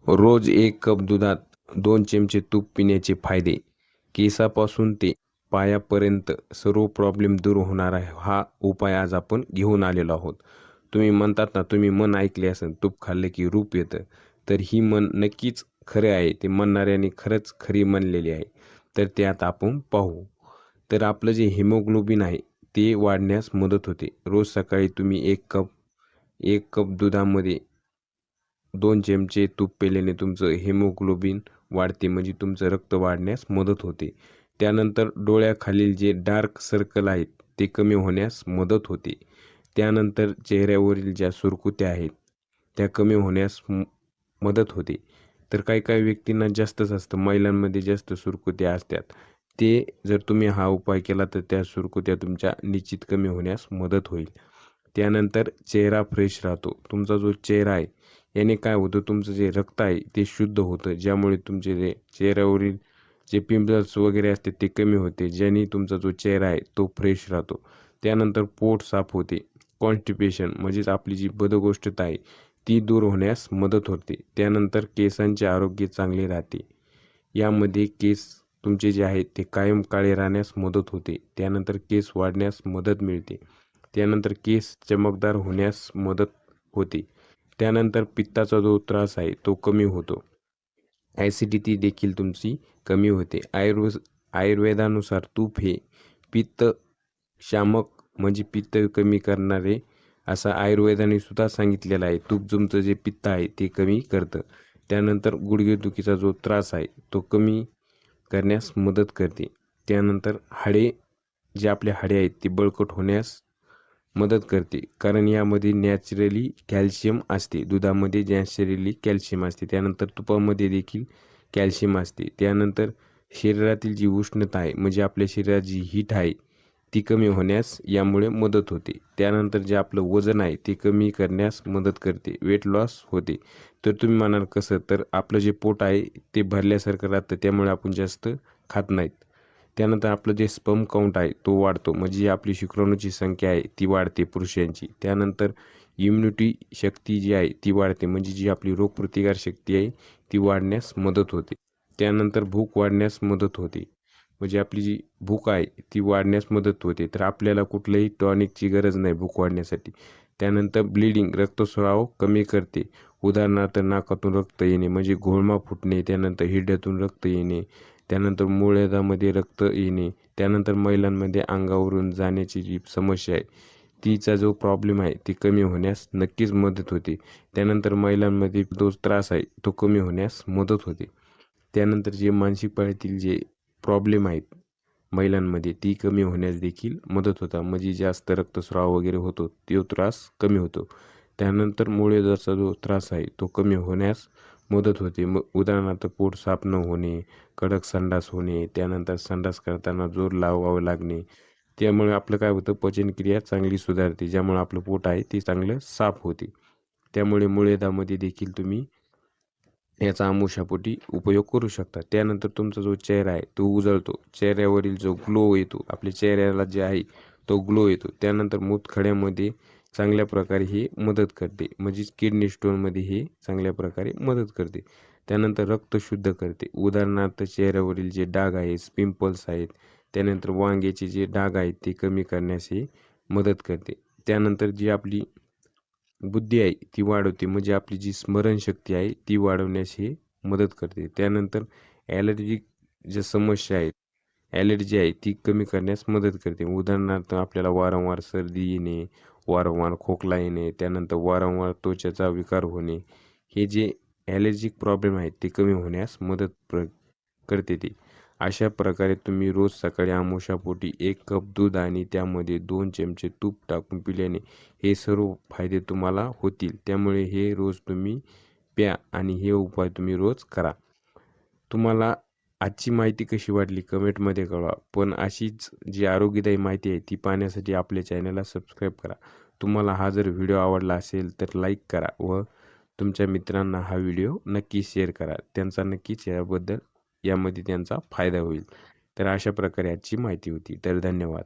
रोज 1 cup दुधात 2 चमचे तूप पिण्याचे फायदे. केसापासून ते पायापर्यंत सर्व प्रॉब्लेम दूर होणार आहे. हा उपाय आज आपण घेऊन आलेलो आहोत. तुम्ही म्हणतात ना, तुम्ही म्हण ऐकली असेल, तूप खाल्ले की रूप येतं. तर ही म्हण नक्कीच खरे आहे. ते म्हणणाऱ्याने खरंच खरी म्हणलेली आहे. तर ते आता आपण पाहू. तर आपलं जे हिमोग्लोबिन आहे ते वाढण्यास मदत होते. रोज सकाळी तुम्ही 1 कप दुधामध्ये 2 चमचे तूप पेल्याने तुमचं हिमोग्लोबिन वाढते, म्हणजे तुमचं रक्त वाढण्यास मदत होते. त्यानंतर डोळ्याखालील जे डार्क सर्कल आहेत ते कमी होण्यास मदत होते. त्यानंतर चेहऱ्यावरील ज्या सुरकुत्या आहेत त्या कमी होण्यास मदत होते. तर काही काही व्यक्तींना जास्तच असतं, महिलांमध्ये जास्त सुरकुत्या असतात. ते जर तुम्ही हा उपाय केला तर त्या सुरकुत्या तुमच्या निश्चित कमी होण्यास मदत होईल. त्यानंतर चेहरा फ्रेश राहतो. तुमचा जो चेहरा आहे याने काय होतं, तुमचं जे रक्त आहे ते शुद्ध होतं, ज्यामुळे तुमचे जे चेहऱ्यावरील जे पिंपल्स वगैरे असते ते कमी होते, ज्याने तुमचा जो चेहरा आहे तो फ्रेश राहतो. त्यानंतर पोट साफ होते. कॉन्स्टिपेशन म्हणजेच आपली जी बद्धकोष्ठता आहे ती दूर होण्यास मदत होते. त्यानंतर केसांचे आरोग्य चांगले राहते. यामध्ये केस तुमचे जे आहेत ते कायम काळे राहण्यास मदत होते. त्यानंतर केस वाढण्यास मदत मिळते. त्यानंतर केस चमकदार होण्यास मदत होते. त्यानंतर पित्ताचा जो त्रास आहे तो कमी होतो. ॲसिडिटी देखील तुमची कमी होते. आयुर्वेदानुसार तूप हे पित्त शामक म्हणजे पित्त कमी करणारे असं आयुर्वेदाने सुद्धा सांगितलेलं आहे. तूप तुमचं जे पित्त आहे ते कमी करतं. त्यानंतर गुडघेदुखीचा जो त्रास आहे तो कमी करण्यास मदत करते. त्यानंतर जे आपले हाडे आहेत ते बळकट होण्यास मदत करते, कारण यामध्ये नॅचरली कॅल्शियम असते. दुधामध्ये नॅचरली कॅल्शियम असते. त्यानंतर तुपामध्ये देखील कॅल्शियम असते. त्यानंतर शरीरातील जी उष्णता आहे म्हणजे आपल्या शरीरात जी हीट आहे ती कमी होण्यास यामुळे मदत होते. त्यानंतर जे आपलं वजन आहे ते कमी करण्यास मदत करते, वेट लॉस होते. तर तुम्ही म्हणाल कसं, तर आपलं जे पोट आहे ते भरल्यासारखं राहतं, त्यामुळे आपण जास्त खात नाहीत. त्यानंतर आपलं जे स्पर्म काउंट आहे तो वाढतो, म्हणजे आपली शुक्राणूची संख्या आहे ती वाढते पुरुषांची. त्यानंतर इम्युनिटी शक्ती जी आहे ती वाढते, म्हणजे जी आपली रोगप्रतिकार शक्ती आहे ती वाढण्यास मदत होते. त्यानंतर भूक वाढण्यास मदत होते, म्हणजे आपली जी भूक आहे ती वाढण्यास मदत होते. तर आपल्याला कुठल्याही टॉनिकची गरज नाही भूक वाढण्यासाठी. त्यानंतर ब्लिडिंग रक्तस्राव कमी करते. उदाहरणार्थ नाकातून रक्त येणे म्हणजे घोळमा फुटणे, त्यानंतर हिरड्यातून रक्त येणे, त्यानंतर मूळव्याधामध्ये रक्त येणे, त्यानंतर महिलांमध्ये अंगावरून जाण्याची जी समस्या आहे तिचा जो प्रॉब्लेम आहे ती कमी होण्यास नक्कीच मदत होते. त्यानंतर महिलांमध्ये तो त्रास आहे तो कमी होण्यास मदत होते. त्यानंतर जे मानसिक पाळीतील जे प्रॉब्लेम आहेत महिलांमध्ये ती कमी होण्यास देखील मदत होतात, म्हणजे जास्त रक्तस्राव वगैरे होतो तो त्रास कमी होतो. त्यानंतर मूळव्याधाचा जो त्रास आहे तो कमी होण्यास मदत होते. मग उदाहरणार्थ पोट साफ न होणे, कडक संडास होणे, त्यानंतर संडास करताना जोर लावावं लागणे, त्यामुळे आपलं काय होतं, पचनक्रिया चांगली सुधारते, ज्यामुळे आपलं पोट आहे ते चांगलं साफ होते. त्यामुळे मूळव्याधामध्ये देखील तुम्ही याचा आमुषापोटी उपयोग करू शकता. त्यानंतर तुमचा जो चेहरा आहे तो उजळतो. चेहऱ्यावरील जो ग्लो येतो, आपल्या चेहऱ्याला जे आहे तो ग्लो येतो. त्यानंतर मूतखड्यामध्ये चांगल्या प्रकारे हे मदत करते, म्हणजेच किडनी स्टोनमध्ये हे चांगल्या प्रकारे मदत करते. त्यानंतर रक्त शुद्ध करते. उदाहरणार्थ चेहऱ्यावरील जे डाग आहेत, पिंपल्स आहेत, त्यानंतर वांग्याचे जे डाग आहेत ते कमी करण्यास हे मदत करते. त्यानंतर जी आपली बुद्धी आहे ती वाढवते, म्हणजे आपली जी स्मरणशक्ती आहे ती वाढवण्यास हे मदत करते. त्यानंतर ॲलर्जिक ज्या समस्या आहेत, ॲलर्जी आहे ती कमी करण्यास मदत करते. उदाहरणार्थ आपल्याला वारंवार सर्दी येणे, वारंवार खोकला येणे, त्यानंतर वारंवार त्वचेचा विकार होणे, हे जे ॲलर्जिक प्रॉब्लेम आहेत ते कमी होण्यास मदत करते ती. अशा प्रकारे तुम्ही रोज सकाळी आमुषापोटी 1 कप दूध आणि त्यामध्ये 2 चमचे तूप टाकून पिल्याने हे सर्व फायदे तुम्हाला होतील. त्यामुळे हे रोज तुम्ही प्या आणि हे उपाय तुम्ही रोज करा. तुम्हाला आजची माहिती कशी वाटली कमेंटमध्ये कळवा. पण अशीच जी आरोग्यदायी माहिती आहे ती पाहण्यासाठी आपल्या चॅनलला सबस्क्राईब करा. तुम्हाला हा जर व्हिडिओ आवडला असेल तर लाईक करा व तुमच्या मित्रांना हा व्हिडिओ नक्की शेअर करा. त्यांचा नक्कीच यामध्ये त्यांचा फायदा होईल. तर अशा प्रकारे आजची माहिती होती. तर धन्यवाद.